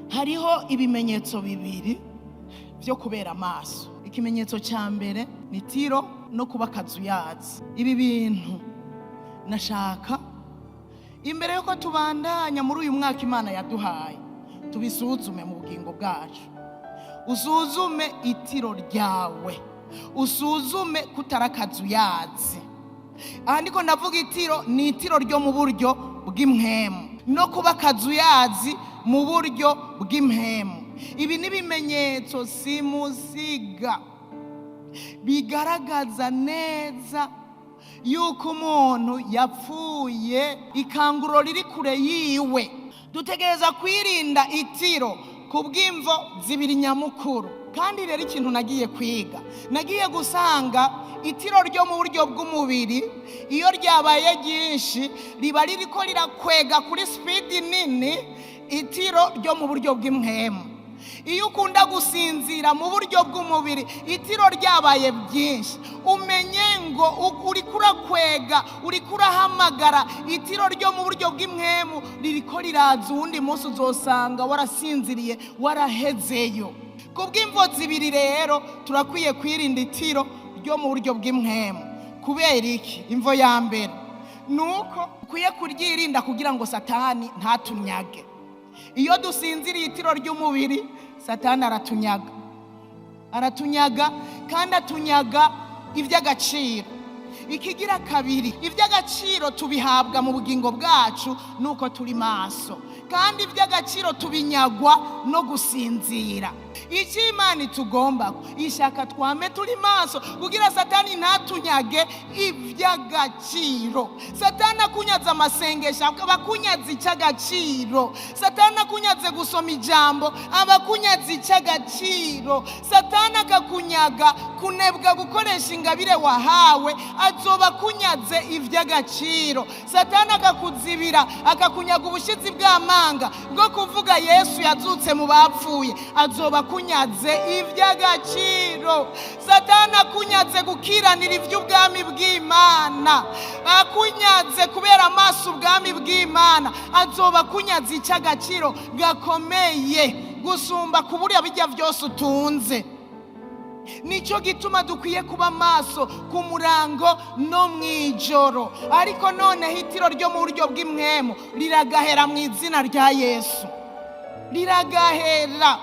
hariho ibimenyetso bibiri byo kubera amaso. Ikimenyetso cya mbere ni Tiro no kuba akazuyazi. Ibi bintu nashaka imbere yuko tubandanya muri uyu mwaka Imana yaduhaye tubisuzume mu bugingo bwacu. Usuzume itiro ryawe, usuzume kutarakazuyazi. Andiko ndavuga itiro ni itiro ryo mu buryo bw'impwemu no kuba akazuyazi mu buryo bw'impwemu. Ibi ni bimenyetso simusiga bigaragaza neza yuko umuntu yapfuye, ikanguro riri kure yiwe. Dutegereza kwirinda itiro kubw'imvo zibiri nyamukuru. Kandi rero ikintu nagiye kwiga, nagiye gusanga itiro ryo mu buryo bw'umubiri iyo ryabaye ryinshi riba ririko rirakwega kuri speed nini itiro ryo mu buryo bw'impwemu. Iyo ukunda gusinzira mu buryo bw'umubiri itiro ryabaye byinshi, umenye ngo uri kurakwega, uri kurahamagara itiro ryo mu buryo bw'impwemu ririko riraza. Uwundi munsi uzosanga warasinziriye, warahezeyo. Kubw'imvo zibiri rero turakwiye kwirinda itiro ryo mu buryo bw'impwemu. Kubera iki? Imvo ya mbere nuko ukwiye kuryirinda kugira ngo Satani ntatunyage. Iyo dusinziriye itiro ry'umubiri, Satani aratunyaga kandi atunyaga iby'agaciro. Ikigira kabiri, iby'agaciro tubihabwa mu bugingo bwacu nuko turi maso, kandi iby'agaciro tubinyagwa no gusinzira. Iki Imana itugomba ishaka twame turi maso kugira Satani ntatunyage iby'agaciro. Satani akunyaza amasengesho, abakunyaza icy'agaciro. Satani akunyaze gusoma ijambo, abakunyaza icy'agaciro. Satani akakunyaga kunebwa gukoresha ingabire wahawe, azoba kunyaze iby'agaciro. Satani akakuzibira, akakunyaga ubushizi bw'amanga bwo kuvuga Yesu yazutse mu bapfuye, azoba kunyaze iby'agaciro. Satani akunyaze gukiranira iby'ubwami bw'Imana, akunyaze kubera amaso ubwami bw'Imana, azoba kunyaze icy'agaciro gakomeye gusumba kuburiya bijya byose utunze. Nico gituma dukwiye kuba maso ku murango no mwijoro. Ariko none hitiro ryo mu buryo bw'impwemu riragahera mu izina rya Yesu, riragahera.